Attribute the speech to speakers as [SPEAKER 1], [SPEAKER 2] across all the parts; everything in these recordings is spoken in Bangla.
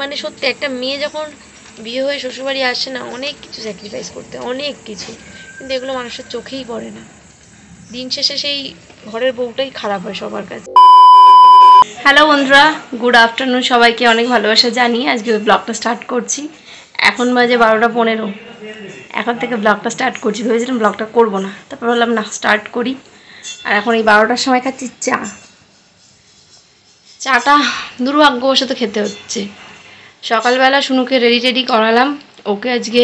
[SPEAKER 1] মানে সত্যি একটা মেয়ে যখন বিয়ে হয়ে শ্বশুরবাড়ি আসে না, অনেক কিছু স্যাক্রিফাইস করতে, অনেক কিছু, কিন্তু এগুলো মানুষের চোখেই পড়ে না। দিন শেষে সেই ঘরের বউটাই খারাপ হয় সবার কাছে। হ্যালো বন্ধুরা, গুড আফটারনুন সবাইকে, অনেক ভালোবাসা জানিয়ে আজকে ব্লগটা স্টার্ট করছি। এখন বাজে 12:15। এখন থেকে ব্লগটা স্টার্ট করছি। ভেবেছিলাম ব্লগটা করবো না, তারপর বললাম না, স্টার্ট করি। আর এখন এই 12টার সময় খাচ্ছি চাটা দুর্ভাগ্যবশত খেতে হচ্ছে। সকালবেলা শুনুকে রেডি করালাম, ওকে আজকে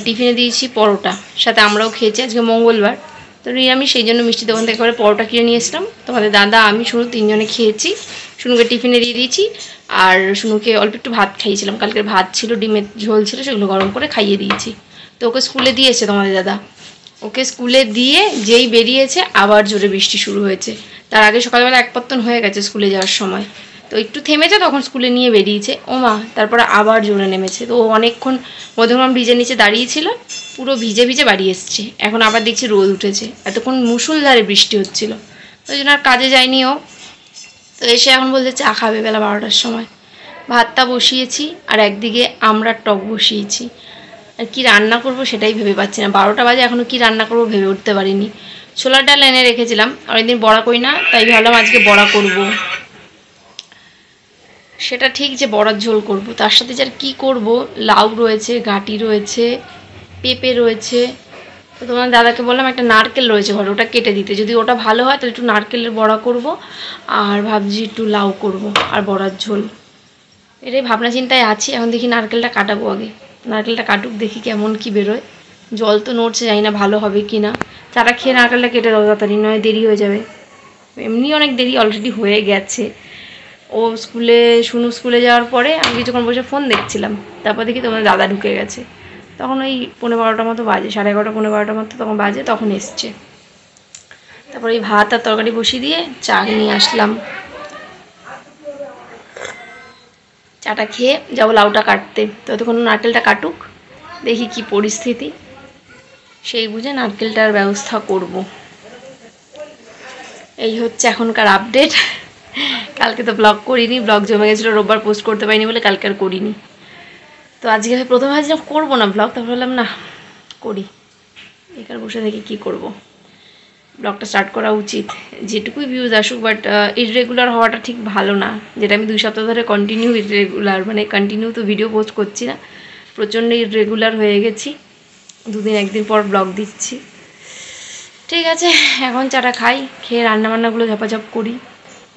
[SPEAKER 1] টিফিনে দিয়েছি পরোটা, সাথে আমরাও খেয়েছি। আজকে মঙ্গলবার তো নিরামিষ, সেই জন্য মিষ্টি দোকান থেকে করে পরোটা কিনে নিয়ে এসলাম। তোমাদের দাদা, আমি, শুনু তিনজনে খেয়েছি। শুনুকে টিফিনে দিয়ে দিয়েছি, আর শুনুকে অল্প একটু ভাত খাইয়েছিলাম। কালকের ভাত ছিল, ডিমের ঝোল ছিল, সেগুলো গরম করে খাইয়ে দিয়েছি। তো ওকে স্কুলে দিয়েছে তোমাদের দাদা। ওকে স্কুলে দিয়ে যেই বেরিয়েছে আবার জোরে বৃষ্টি শুরু হয়েছে। তার আগে সকালবেলা এক পত্তন হয়ে গেছে স্কুলে যাওয়ার সময়, তো একটু থেমেছে, তখন স্কুলে নিয়ে বেরিয়েছে। ও মা, তারপরে আবার জোরে নেমেছে। তো ও অনেকক্ষণ মধ্যমগ্রাম ব্রিজের নিচে দাঁড়িয়েছিল, পুরো ভিজে ভিজে বাড়ি এসছে। এখন আবার দেখছি রোদ উঠেছে, এতক্ষণ মুষলধারে বৃষ্টি হচ্ছিল, ওই জন্য আর কাজে যায়নি ও। তো এসে এখন বলছে চা খাবে বেলা 12টার সময়। ভাতটা বসিয়েছি, আর একদিকে আমড়ার টক বসিয়েছি। আর কী রান্না করব সেটাই ভেবে পাচ্ছি না। 12টা বাজে, এখনও কী রান্না করব ভেবে উঠতে পারিনি। ছোলার ডাল এনে রেখেছিলাম, অনেকদিন বড়া করি না, তাই ভাবলাম আজকে বড়া করব। সেটা ঠিক যে বড়ার ঝোল করব, তার সাথে যে আর কী করব, লাউ রয়েছে, গাঁটি রয়েছে, পেঁপে রয়েছে। তো তোমার দাদাকে বললাম একটা নারকেল রয়েছে ঘরে, ওটা কেটে দিতে, যদি ওটা ভালো হয় তাহলে একটু নারকেলের বড়া করব। আর ভাবছি একটু লাউ করব আর বড়ার ঝোল, এটাই ভাবনা চিন্তায় আছি। এখন দেখি নারকেলটা কাটাবো আগে, নারকেলটা কাটুক, দেখি কেমন কি বেরোয়। জল তো নড়ছে, জানি না ভালো হবে কি না। চাটা খেয়ে নারকেলটা কেটে দেবো তাড়াতাড়ি, নয় দেরি হয়ে যাবে। এমনি অনেক দেরি অলরেডি হয়ে গেছে। ও শুনু স্কুলে যাওয়ার পরে আমি কিছুক্ষণ বসে ফোন দেখছিলাম, তারপর দেখি তোমার দাদা ঢুকে গেছে। তখন ওই 11:15 মতো বাজে, 11:30 11:15 মতো তখন বাজে, তখন এসছে। তারপর এই ভাত আর তরকারি বসিয়ে দিয়ে চা নিয়ে আসলাম। চাটা খেয়ে যাবো লাউটা কাটতে, ততক্ষণ নারকেলটা কাটুক, দেখি কি পরিস্থিতি, সেই বুঝে নারকেলটার ব্যবস্থা করব। এই হচ্ছে এখনকার আপডেট। কালকে তো ব্লগ করিনি, ব্লগ জমে গেছিলো, রোববার পোস্ট করতে পারিনি বলে কালকে আর করিনি। তো আজকে প্রথমে ভাবছিলাম করবো না ব্লগ, তারপর বললাম না করি, এখানে বসে থেকে কী করব, ব্লগটা স্টার্ট করা উচিত। যেটুকুই ভিউজ আসুক, বাট ইররেগুলার হওয়াটা ঠিক ভালো না। যেটা আমি 2 সপ্তাহ ধরে কন্টিনিউ ইররেগুলার, মানে কন্টিনিউ তো ভিডিও পোস্ট করছি না, প্রচণ্ড ইররেগুলার হয়ে গেছি। 2 দিন 1 দিন পর ব্লগ দিচ্ছি। ঠিক আছে, এখন চাটা খাই, খেয়ে রান্নাবান্নাগুলো ঝপাঝপ করি।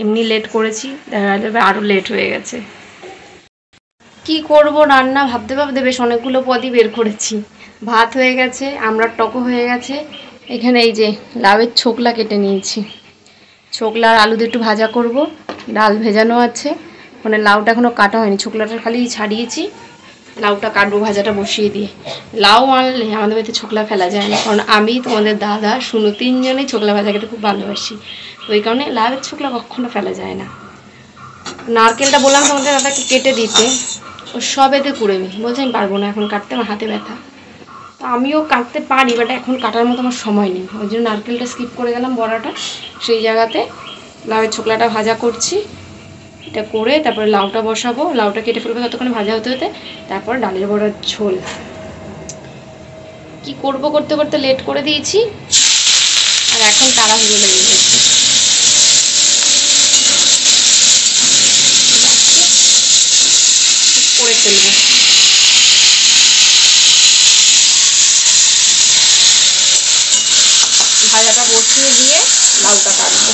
[SPEAKER 1] এমনি লেট করেছি, দেখা যাবে আরও লেট হয়ে গেছে। কি করব রান্না ভাবতে ভাবতে বেশ অনেকগুলো পদই বের করেছি। ভাত হয়ে গেছে, আমড়ার টকও হয়ে গেছে। এখানে এই যে লাউয়ের ছোকলা কেটে নিয়েছি, ছোকলা আর আলু দিয়ে একটু ভাজা করব। ডাল ভেজানো আছে, মানে লাউটা এখনও কাটা হয়নি, ছোকলাটা খালি ছাড়িয়েছি। লাউটা কাটবো ভাজাটা বসিয়ে দিয়ে। লাউ আনলে আমাদের বাড়িতে ছোকলা ফেলা যায় না, কারণ আমি, তোমাদের দাদা, শুনু তিনজনেই ছোকলা ভাজা খেতে খুব ভালোবাসি। তো ওই কারণে লাউয়ের ছোকলা কখনো ফেলা যায় না। নারকেলটা বললাম তোমাদের দাদাকে কেটে দিতে, ও সবেতে কুড়েমি, বলছে আমি পারবো না এখন কাটতে, আমার হাতে ব্যথা। তো আমিও কাটতে পারি, বাট এখন কাটার মতো আমার সময় নেই, ওই জন্য নারকেলটা স্কিপ করে গেলাম বড়াটা। সেই জায়গাতে লাউয়ের ছোকলাটা ভাজা করছি। এটা করে তারপরে লাউটা বসাবো, লাউটা কেটে ফেলবো ততক্ষণে ভাজা হতে হতে, তারপর ডালের বড়ার ঝোল। কি করব করতে করতে লেট করে দিয়েছি, আর এখন তাড়াহুড়ো লেগে গেছে। করে ফেলবো। ভাজাটা বসিয়ে দিয়ে লাউটা কাটবো।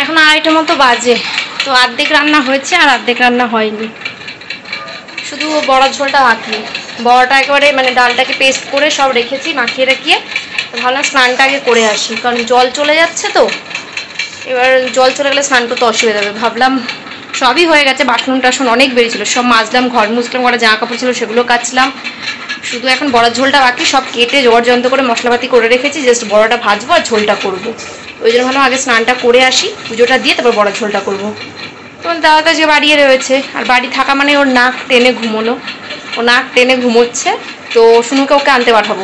[SPEAKER 1] এখন 2:30 মতো বাজে, তো অর্ধেক রান্না হয়েছে আর অর্ধেক রান্না হয়নি, শুধু বড়ার ঝোলটা বাকি। বড়াটা একেবারে মানে ডালটাকে পেস্ট করে সব রেখেছি, মাখিয়ে রাখিয়ে। তো ভাবলাম স্নানটা আগে করে আসি, কারণ জল চলে যাচ্ছে, তো এবার জল চলে গেলে স্নান করতে অসুবিধা হবে। ভাবলাম সবই হয়ে গেছে, বাসন টাসন অনেক বেরিয়েছিলো, সব মাজলাম, ঘর মুছলাম, ঘরে জামা কাপড় ছিল সেগুলো কাচলাম। শুধু এখন বড়ার ঝোলটা বাকি, সব কেটে জোগাড় যন্ত্র করে মশলাপাতি করে রেখেছি, জাস্ট বড়াটা ভাজবো আর ঝোলটা করবো। ওই জন্য ভাবলাম আগে স্নানটা করে আসি, পুজোটা দিয়ে তারপর বড়ার ঝোলটা করবো। তখন দাদাটা যে বাড়িয়ে রয়েছে, আর বাড়ি থাকা মানে ওর নাক টেনে ঘুমোনো, ও নাক টেনে ঘুমোচ্ছে। তো শুনুকে ওকে আনতে পাঠাবো,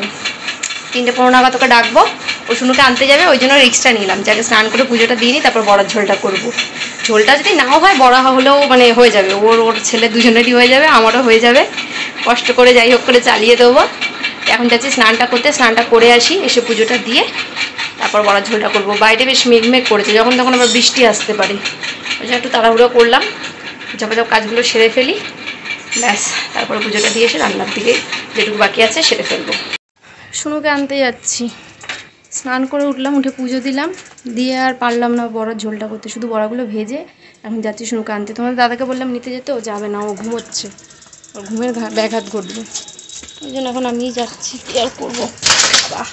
[SPEAKER 1] 3:15 নাগাদ ওকে ডাকবো, ও শুনুকে আনতে যাবে, ওই জন্য রিক্সটা নিলাম, যাকে স্নান করে পুজোটা দিয়ে নিই, তারপর বড়ার ঝোলটা করবো। ঝোলটা যদি নাও হয় বড়া হলেও মানে হয়ে যাবে, ওর ছেলে দুজনেরই হয়ে যাবে, আমারও হয়ে যাবে। কষ্ট করে যাই হোক করে চালিয়ে দেবো। এখন যাচ্ছি স্নানটা করতে, স্নানটা করে আসি, এসে পুজোটা দিয়ে তারপর বড়ার ঝোলটা করবো। বাইরে বেশ মেঘমেঘ করেছে, যখন তখন আবার বৃষ্টি আসতে পারে, ওই জন্য একটু তাড়াহুড়ো করলাম, ঝপাঝপ কাজগুলো সেরে ফেলি, ব্যাস তারপরে পুজোটা দিয়ে এসে রান্নার দিকে যেটুকু বাকি আছে সেরে ফেলবো। শুনুকে আনতে যাচ্ছি, স্নান করে উঠলাম, উঠে পুজো দিলাম, দিয়ে আর পারলাম না বড়ার ঝোলটা করতে, শুধু বড়াগুলো ভেজে এখন যাচ্ছি শুনুকে আনতে। তোমাদের দাদাকে বললাম নিতে যেতে, ও যাবে না, ও ঘুমোচ্ছে, ওর ঘুমের ব্যাঘাত ঘটবে, ওই জন্য এখন আমিই যাচ্ছি। কী আর করবো, বাহ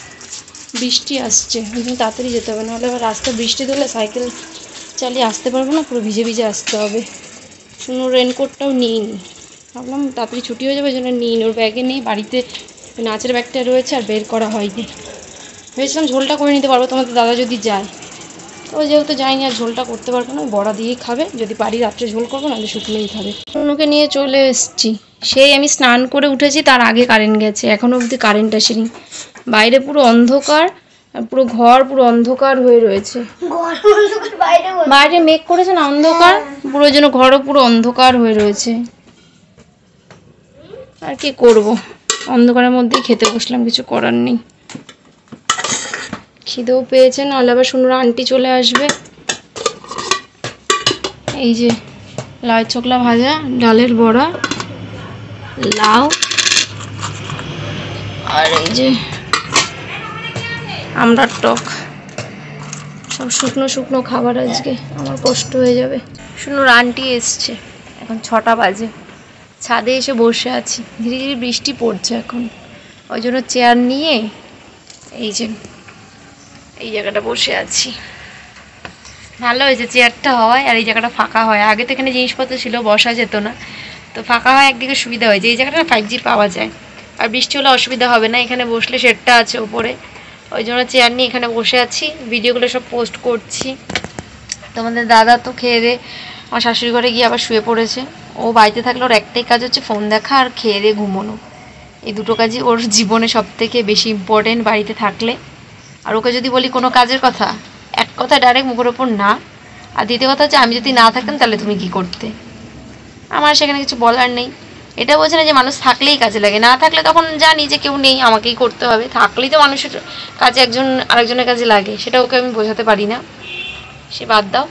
[SPEAKER 1] বৃষ্টি আসছে, ওই জন্য তাড়াতাড়ি যেতে হবে, নাহলে আবার রাস্তায় বৃষ্টি দিলে সাইকেল চালিয়ে আসতে পারবো না, পুরো ভিজে ভিজে আসতে হবে। শুনুর রেনকোটটাও নিইনি, ভাবলাম তাড়াতাড়ি ছুটি হয়ে যাবে, ওই জন্য নিইনি, ওর ব্যাগে নেই, বাড়িতে নাচের ব্যাগটা রয়েছে আর বের করা হয়নি। ভেবেছিলাম ঝোলটা করে নিতে পারবো তোমাদের দাদা যদি যায়, তো যেহেতু যায়নি আর ঝোলটা করতে পারবো না, বড়া দিয়েই খাবে, যদি পারি রাত্রে ঝোল করবো, নাহলে শুকনোই খাবে। শুনুকে নিয়ে চলে এসছি, সেই আমি স্নান করে উঠেছি তার আগে কারেন্ট গেছে, এখনও অবধি কারেন্ট আসেনি। বাইরে পুরো অন্ধকার, আর পুরো ঘর পুরো অন্ধকার হয়ে রয়েছে, বাইরে মেঘ করেছে না, অন্ধকার পুরো, যেন ঘরও পুরো অন্ধকার হয়ে রয়েছে। আর কি করব, অন্ধকারের মধ্যেই খেতে বসলাম, কিছু করার নেই। খিদেও পেয়েছে, নাহলে আবার শুনুর আন্টি চলে আসবে। এই যে লাউ চকলা ভাজা, ডালের বড়া, লাউ, আর এই যে আমড়ার টক, সব শুকনো শুকনো খাবার, আজকে আমার কষ্ট হয়ে যাবে। শুনুর আন্টি এসছে, এখন 6টা বাজে, ছাদে এসে বসে আছি, ধীরে ধীরে বৃষ্টি পড়ছে এখন, ওই জন্য চেয়ার নিয়ে এই যে এই জায়গাটা বসে আছি। ভালো হয়েছে চেয়ারটা হওয়ায়, আর এই জায়গাটা ফাঁকা হয়, আগে তো এখানে জিনিসপত্র ছিল, বসা যেত না, তো ফাঁকা হয় একদিকে সুবিধা হয়েছে, এই জায়গাটা 5G পাওয়া যায়, আর বৃষ্টি হলে অসুবিধা হবে না, এখানে বসলে শেডটা আছে উপরে, ওই জন্য চেয়ার নিয়ে এখানে বসে আছি, ভিডিওগুলো সব পোস্ট করছি। তোমাদের দাদা তো খেয়ে দিয়ে আমার শাশুড়ি ঘরে গিয়ে আবার শুয়ে পড়েছে, ও বাড়িতে থাকলে ওর একটাই কাজ হচ্ছে ফোন দেখা আর খেয়ে দিয়ে ঘুমোনো, এই দুটো কাজই ওর জীবনে সব থেকে বেশি ইম্পর্টেন্ট বাড়িতে থাকলে। আর ওকে যদি বলি কোনো কাজের কথা, এক কথা ডাইরেক্ট মুখের ওপর না, আর দ্বিতীয় কথা হচ্ছে আমি যদি না থাকতাম তাহলে তুমি কি করতে, আমার সেখানে কিছু বলার নেই। এটা বলছে না যে মানুষ থাকলেই কাজে লাগে, না থাকলে তখন জানি যে কেউ নেই, আমাকেই করতে হবে, থাকলেই তো মানুষের কাজে একজন আরেকজনের কাজে লাগে, সেটা ওকে আমি বোঝাতে পারি না, সে বাদ দাও।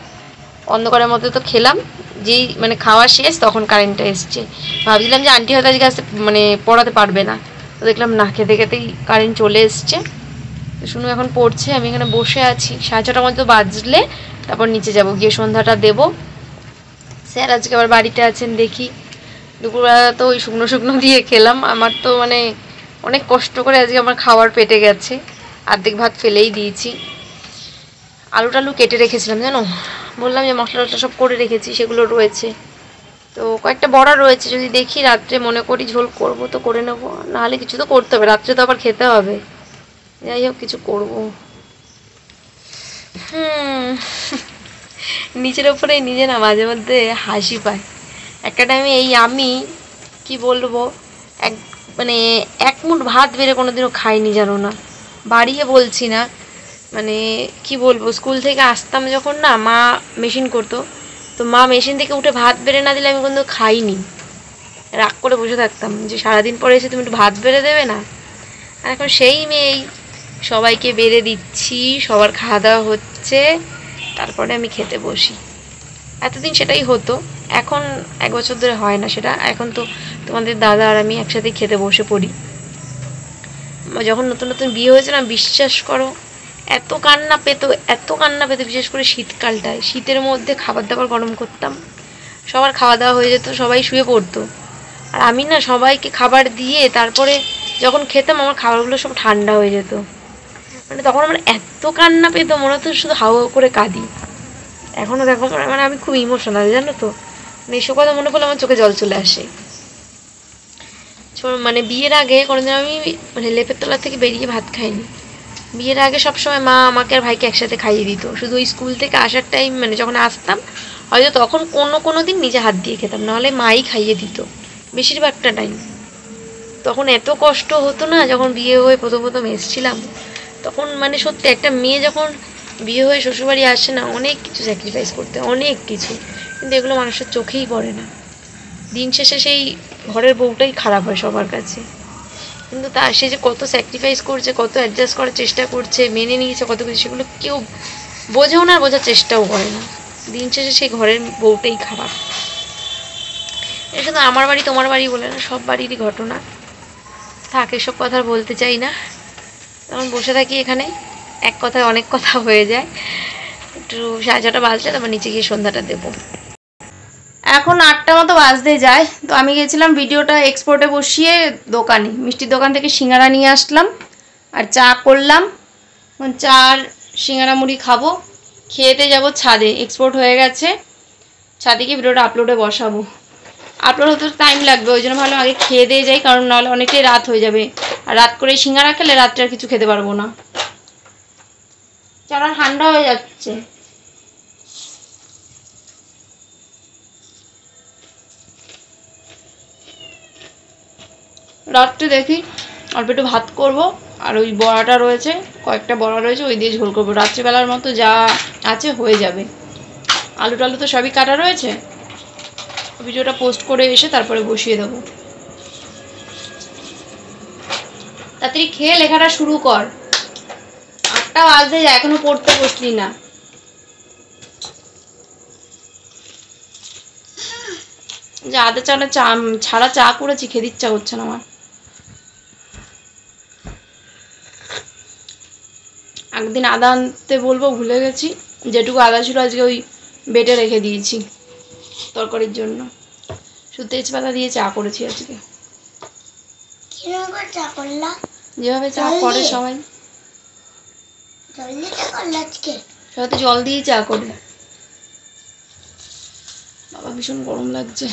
[SPEAKER 1] অন্ধকারের মধ্যে তো খেলাম, যেই মানে খাওয়া শেষ তখন কারেন্টটা এসছে, ভাবছিলাম যে আন্টি হয়তো আজকে আসতে মানে পড়াতে পারবে না, তো দেখলাম না, খেতে খেতেই কারেন্ট চলে এসছে। তো শুনু এখন পড়ছে, আমি এখানে বসে আছি, 6:30 মতো বাজলে তারপর নিচে যাব, গিয়ে সন্ধ্যাটা দেবো। স্যার আজকে আবার বাড়িতে আছেন, দেখি। দুপুরবেলা তো ওই শুকনো শুকনো দিয়ে খেলাম, আমার তো মানে অনেক কষ্ট করে আজকে আমার খাবার পেটে গেছে, অর্ধেক ভাত ফেলেই দিয়েছি। আলু টালু কেটে রেখেছিলাম জানো, বললাম যে মশলা টশলা সব করে রেখেছি, সেগুলো রয়েছে, তো কয়েকটা বড়া রয়েছে, যদি দেখি রাত্রে মনে করি ঝোল করব তো করে নেবো, নাহলে কিছু তো করতে হবে, রাত্রে তো আবার খেতে হবে, যাই হোক কিছু করবো। নিজের ওপরে নিজে না মাঝে মধ্যে হাসি পায়। একটা টাইমে আমি কি বলবো, মানে এক মুঠ ভাত বেড়ে কোনোদিনও খাইনি জানো না, বাড়িয়ে বলছি না, মানে কি বলবো, স্কুল থেকে আসতাম যখন না, মা মেশিন করতো, তো মা মেশিন থেকে উঠে ভাত বেড়ে না দিলে আমি কিন্তু খাইনি, রাগ করে বসে থাকতাম যে সারাদিন পরে এসে তুমি একটু ভাত বেড়ে দেবে না। আর এখন সেই মেয়েই সবাইকে বেড়ে দিচ্ছি, সবার খাওয়া দাওয়া হচ্ছে, তারপরে আমি খেতে বসি। এতদিন সেটাই হতো, এখন 1 বছর ধরে হয় না সেটা, এখন তো তোমাদের দাদা আর আমি একসাথে খেতে বসে পড়ি। যখন নতুন নতুন বিয়ে হয়েছে না, বিশ্বাস করো এত কান্না পেতো, বিশেষ করে শীতকালটায়, শীতের মধ্যে খাবার দাবার গরম করতাম, সবার খাওয়া দাওয়া হয়ে যেত, সবাই শুয়ে পড়তো, আর আমি না সবাইকে খাবার দিয়ে তারপরে যখন খেতাম আমার খাবারগুলো সব ঠান্ডা হয়ে যেত, মানে তখন আমার এত কান্না পেতো, মনে হতো শুধু হাওয়া করে কাঁদি। এখনও দেখো মানে আমি খুব ইমোশনাল জানো তো, মানে এসব কথা মনে করলে আমার চোখে জল চলে আসে। মানে বিয়ের আগে কোনোদিন আমি মানে লেপের তলা থেকে বেরিয়ে ভাত খাইনি, বিয়ের আগে সবসময় মা আমাকে আর ভাইকে একসাথে খাইয়ে দিত, শুধু ওই স্কুল থেকে আসার টাইম মানে যখন আসতাম হয়তো তখন কোনো দিন নিজে হাত দিয়ে খেতাম, নাহলে মাই খাইয়ে দিত বেশিরভাগটা টাইম। তখন এত কষ্ট হতো না, যখন বিয়ে হয়ে প্রথম এসেছিলাম, তখন মানে সত্যি একটা মেয়ে যখন বিয়ে হয়ে শ্বশুরবাড়ি আসে না, অনেক কিছু স্যাক্রিফাইস করতে, অনেক কিছু, কিন্তু এগুলো মানুষের চোখেই পড়ে না। দিন শেষে সেই ঘরের বউটাই খারাপ হয় সবার কাছে। কিন্তু তার সে যে কত স্যাক্রিফাইস করছে, কত অ্যাডজাস্ট করার চেষ্টা করছে, মেনে নিয়েছে কত কিছু, সেগুলো কেউ বোঝেও না, বোঝার চেষ্টাও করে না। দিন শেষে সেই ঘরের বউটাই খারাপ। এটা শুধু আমার বাড়ি তোমার বাড়ি বলে না, সব বাড়িরই ঘটনা। থাক, এসব কথা বলতে চাই না। তখন বসে থাকি এখানে, এক কথায় অনেক কথা হয়ে যায়। একটু 6:30 বাজলে তারপর নিচে গিয়ে সন্ধ্যাটা দেবো। এখন 8টা মতো বাজতে যায়। তো আমি গেছিলাম ভিডিওটা এক্সপোর্টে বসিয়ে দোকানে, মিষ্টির দোকান থেকে সিঙ্গারা নিয়ে আসলাম আর চা করলাম। চা আর সিঙ্গারা মুড়ি খাবো, খেতে যাব ছাদে। এক্সপোর্ট হয়ে গেছে, ছাদে গিয়ে ভিডিওটা আপলোডে বসাবো। আপলোড হতে টাইম লাগবে, ওই জন্য ভালো আগে খেয়ে দিয়ে যাই, কারণ নাহলে অনেকটাই রাত হয়ে যাবে। আর রাত করে সিঙ্গারা খেলে রাত্রে আর কিছু খেতে পারবো না। চাটা ঠান্ডা হয়ে যাচ্ছে। রাত্রে দেখি অল্প একটু ভাত করবো, আর ওই বড়াটা রয়েছে, কয়েকটা বড়া রয়েছে, ওই দিয়ে ঝোল করবো। রাত্রিবেলার মতো যা আছে হয়ে যাবে। আলু টালু তো সবই কাটা রয়েছে। ভিডিওটা পোস্ট করে এসে তারপরে বসিয়ে দেবো। তাড়াতাড়ি খেয়ে লেখাটা শুরু কর, 8টা বাজতে যায়, এখনো পড়তে বসলি না। যে আদা চাটা চা ছাড়া চা করেছি, খেতে ইচ্ছা করছে না আমার। একদিন আদা আনতে বলবো, ভুলে গেছি। যেটুকু আদা ছিল আজকে ওই বেটে রেখে দিয়েছি তরকারির জন্য। শুধু তেজপাতা দিয়ে চা করেছি আজকে। যেভাবে চা করে সবাই, সবাই তো জল দিয়েই চা করে। বাবা ভীষণ গরম লাগছে।